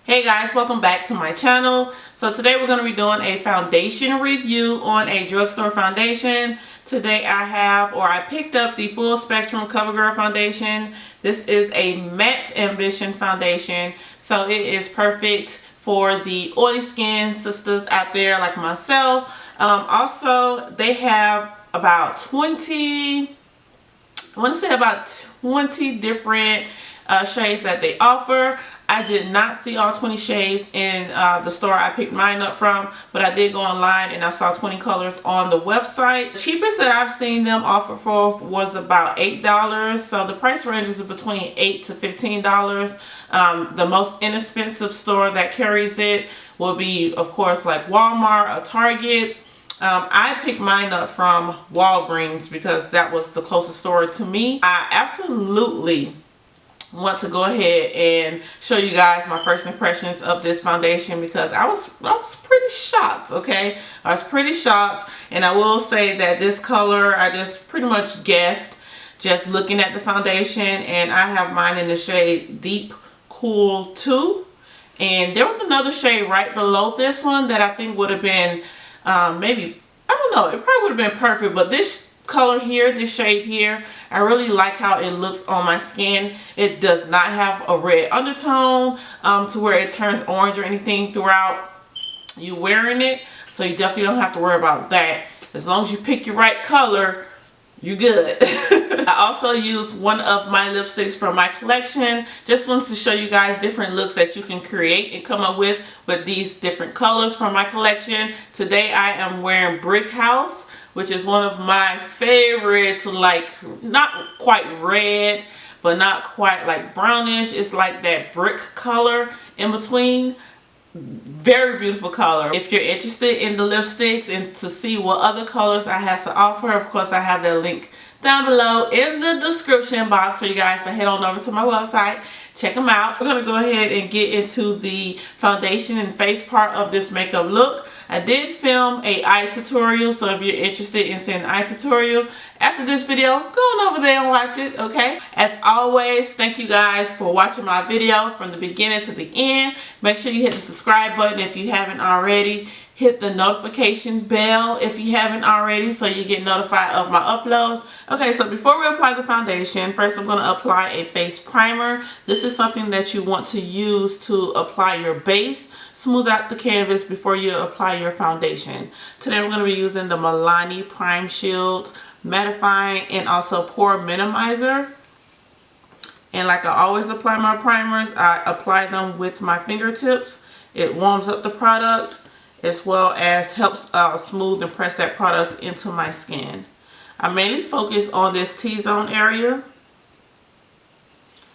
Hey guys, welcome back to my channel. So today we're going to be doing a foundation review on a drugstore foundation. Today I picked up the Full Spectrum CoverGirl foundation. This is a matte ambition foundation, so it is perfect for the oily skin sisters out there like myself. Also, they have about 20 different shades that they offer. I did not see all 20 shades in the store I picked mine up from, but I did go online and I saw 20 colors on the website. The cheapest that I've seen them offer for was about $8, so the price range is between $8 to $15. The most inexpensive store that carries it will be, of course, like Walmart or Target. I picked mine up from Walgreens because that was the closest store to me. I absolutely want to go ahead and show you guys my first impressions of this foundation because I was pretty shocked. Okay, I was pretty shocked, and I will say that this color I just pretty much guessed just looking at the foundation, and I have mine in the shade Deep Cool 2, and there was another shade right below this one that I think would have been maybe, I don't know, it probably would have been perfect, but this color here, this shade here, I really like how it looks on my skin. It does not have a red undertone to where it turns orange or anything throughout you wearing it, so you definitely don't have to worry about that. As long as you pick your right color, you good. I also used one of my lipsticks from my collection. Just wanted to show you guys different looks that you can create and come up with these different colors from my collection. Today I am wearing Brick House, which is one of my favorites, like not quite red, but not quite like brownish. It's like that brick color in between. Very beautiful color. If you're interested in the lipsticks and to see what other colors I have to offer, of course I have that link down below in the description box for you guys to head on over to my website, check them out. We're going to go ahead and get into the foundation and face part of this makeup look. I did film a eye tutorial, so if you're interested in seeing the eye tutorial after this video, go on over there and watch it, okay? As always, thank you guys for watching my video from the beginning to the end. Make sure you hit the subscribe button if you haven't already. Hit the notification bell if you haven't already so you get notified of my uploads. Okay, so before we apply the foundation, first I'm going to apply a face primer. This is something that you want to use to apply your base. Smooth out the canvas before you apply your foundation. Today I'm going to be using the Milani Prime Shield Mattifying and also Pore Minimizer. And like I always apply my primers, I apply them with my fingertips. It warms up the product as well as helps smooth and press that product into my skin. I mainly focus on this T-zone area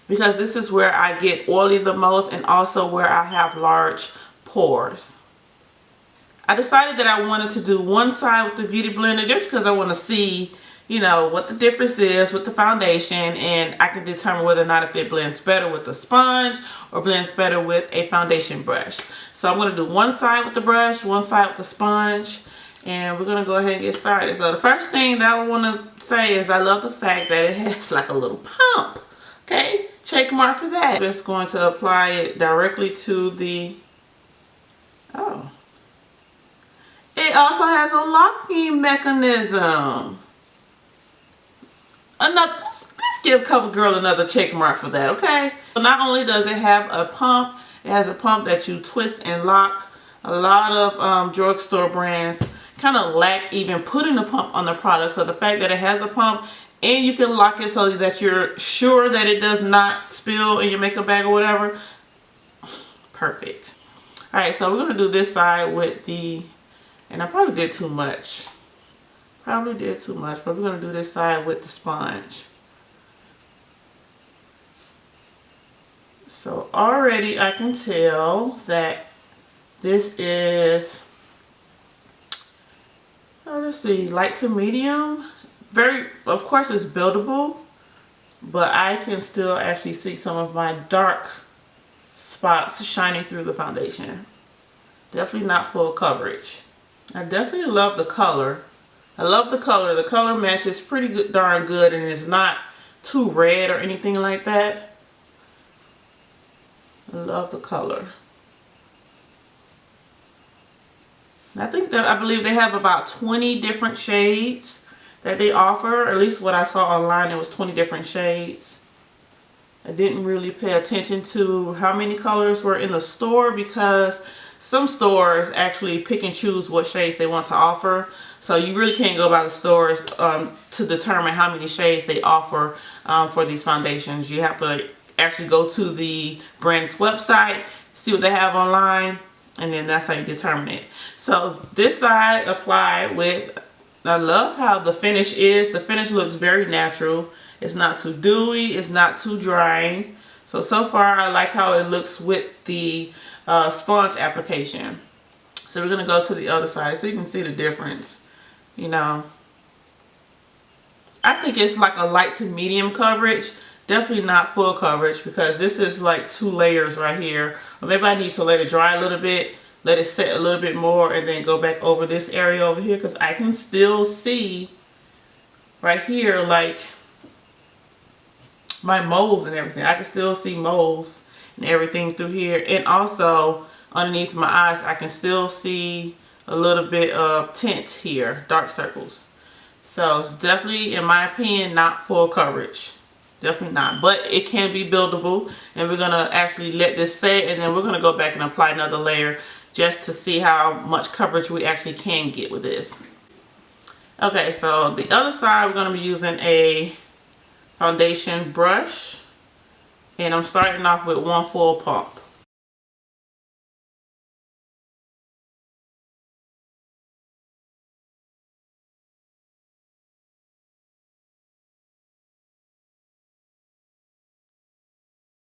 because this is where I get oily the most and also where I have large pores. I decided that I wanted to do one side with the Beauty Blender just because I want to see, you know, what the difference is with the foundation, and I can determine whether or not if it blends better with the sponge or blends better with a foundation brush. So I'm going to do one side with the brush, one side with the sponge, and we're going to go ahead and get started. So the first thing that I want to say is I love the fact that it has like a little pump. Okay, check mark for that. I'm just going to apply it directly to the, oh. It also has a locking mechanism. Let's give CoverGirl another check mark for that, okay? So not only does it have a pump, it has a pump that you twist and lock. A lot of drugstore brands kind of lack even putting a pump on the product. So the fact that it has a pump and you can lock it so that you're sure that it does not spill in your makeup bag or whatever, perfect. All right, so we're going to do this side with the, and I probably did too much. Probably did too much, but we're going to do this side with the sponge. So already I can tell that this is, let's see, light to medium. Very, of course it's buildable, but I can still actually see some of my dark spots shining through the foundation. Definitely not full coverage. I definitely love the color. I love the color. The color matches pretty good, darn good, and it's not too red or anything like that. I love the color. And I believe they have about 20 different shades that they offer. At least what I saw online, it was 20 different shades. I didn't really pay attention to how many colors were in the store because some stores actually pick and choose what shades they want to offer. So you really can't go by the stores to determine how many shades they offer for these foundations. You have to actually go to the brand's website, see what they have online, and then that's how you determine it. So this side applied with, I love how the finish is. The finish looks very natural. It's not too dewy, it's not too drying. So far I like how it looks with the sponge application. So we're going to go to the other side so you can see the difference. You know, I think it's like a light to medium coverage. Definitely not full coverage because this is like 2 layers right here. Or maybe I need to let it dry a little bit, let it set a little bit more, and then go back over this area over here because I can still see right here like my moles and everything. I can still see moles and everything through here, and also underneath my eyes I can still see a little bit of tint here, dark circles. So it's definitely, in my opinion, not full coverage. Definitely not, but it can be buildable, and we're gonna actually let this set, and then we're gonna go back and apply another layer just to see how much coverage we actually can get with this. Okay, so the other side we're gonna be using a foundation brush, and I'm starting off with 1 full pump.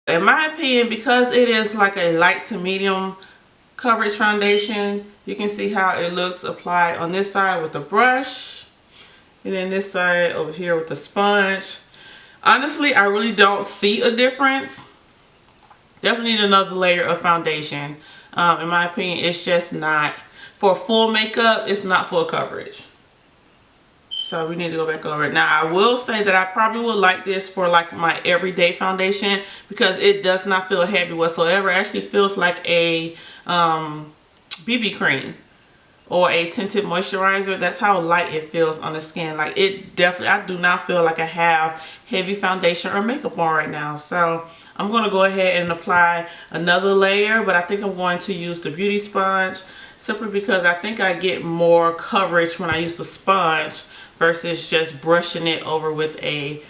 In my opinion, because it is like a light to medium coverage foundation, you can see how it looks applied on this side with the brush, and then this side over here with the sponge. Honestly, I really don't see a difference. Definitely need another layer of foundation. In my opinion, it's just not, for full makeup, it's not full coverage. So we need to go back over it. Now I will say that I probably would like this for like my everyday foundation because it does not feel heavy whatsoever. It actually feels like a BB cream or a tinted moisturizer. That's how light it feels on the skin. Like it definitely, I do not feel like I have heavy foundation or makeup on right now. So I'm going to go ahead and apply another layer, but I think I'm going to use the beauty sponge simply because I think I get more coverage when I use the sponge versus just brushing it over with a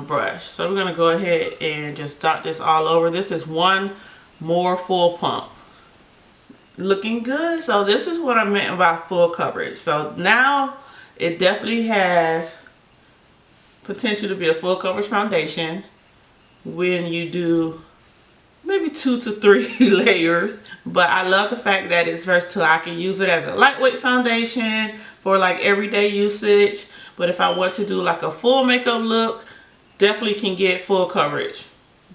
brush. So we're going to go ahead and just dot this all over. This is 1 more full pump. Looking good. So this is what I meant about full coverage. So now it definitely has potential to be a full coverage foundation when you do maybe 2 to 3 layers. But I love the fact that it's versatile. I can use it as a lightweight foundation for like everyday usage. But if I want to do like a full makeup look, definitely can get full coverage.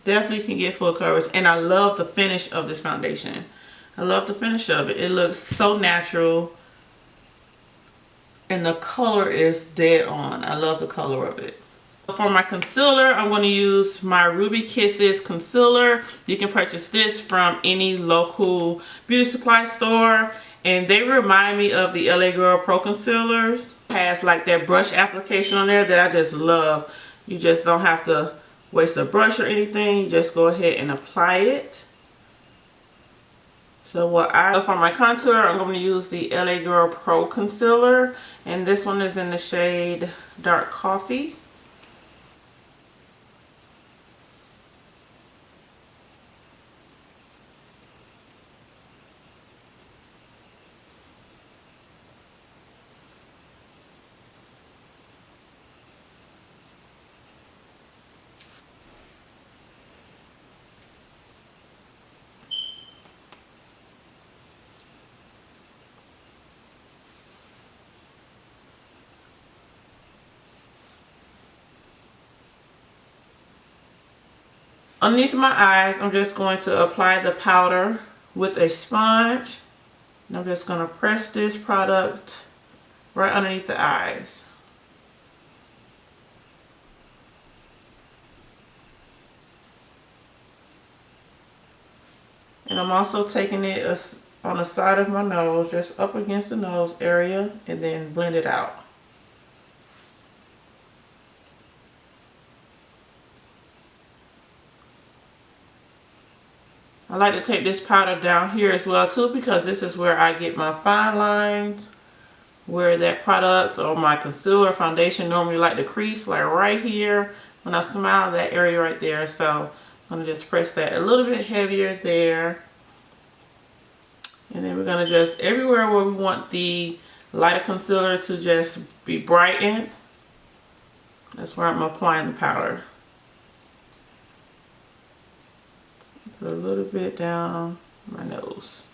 Definitely can get full coverage. And I love the finish of this foundation. I love the finish of it. It looks so natural. And the color is dead on. I love the color of it. For my concealer, I'm going to use my Ruby Kisses concealer. You can purchase this from any local beauty supply store. And they remind me of the LA Girl Pro Concealers. It has like that brush application on there that I just love. You just don't have to waste a brush or anything. You just go ahead and apply it. So for my contour, I'm going to use the LA Girl Pro Concealer. And this one is in the shade Dark Coffee. Underneath my eyes, I'm just going to apply the powder with a sponge. And I'm just going to press this product right underneath the eyes. And I'm also taking it on the side of my nose, just up against the nose area, and then blend it out. I like to take this powder down here as well too, because this is where I get my fine lines, where that product or my concealer or foundation normally like to crease, like right here when I smile, that area right there. So I'm going to just press that a little bit heavier there. And then we're going to just, everywhere where we want the lighter concealer to just be brightened, that's where I'm applying the powder. Put a little bit down my nose.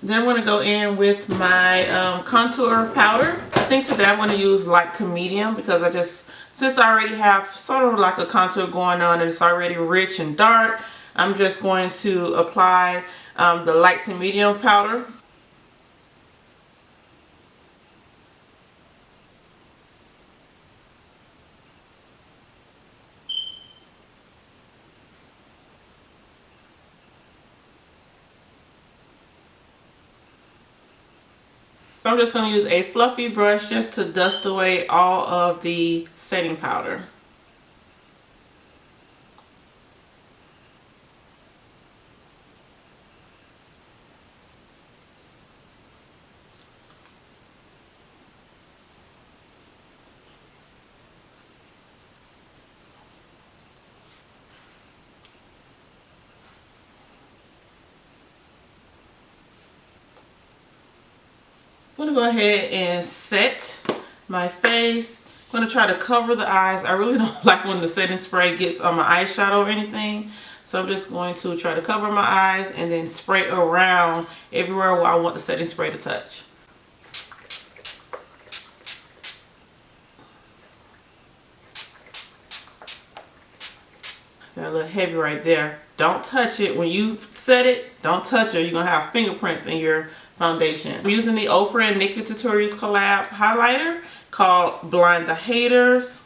Then I'm going to go in with my contour powder. I think today I'm going to use light to medium, because since I already have sort of like a contour going on and it's already rich and dark, I'm just going to apply the light to medium powder. I'm just going to use a fluffy brush just to dust away all of the setting powder. I'm going to go ahead and set my face. I'm going to try to cover the eyes. I really don't like when the setting spray gets on my eyeshadow or anything. So I'm just going to try to cover my eyes and then spray around everywhere where I want the setting spray to touch. Got a little heavy right there. Don't touch it. When you set it, don't touch it. You're going to have fingerprints in your foundation. I'm using the OfraXNikkieTutorials collab highlighter called Blind the Haters.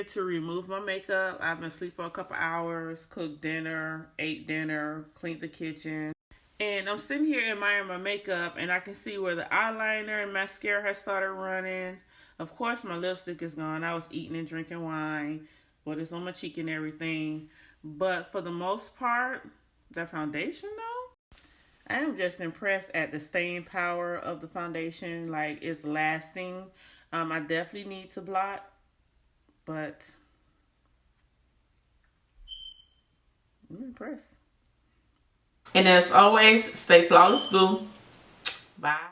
To remove my makeup. I've been asleep for a couple hours, cooked dinner, ate dinner, cleaned the kitchen, and I'm sitting here admiring my makeup, and I can see where the eyeliner and mascara has started running. Of course my lipstick is gone. I was eating and drinking wine, but it's on my cheek and everything. But for the most part, the foundation though, I am just impressed at the staying power of the foundation. Like, it's lasting. I definitely need to blot, but I'm impressed. And as always, stay flawless, boo. Bye.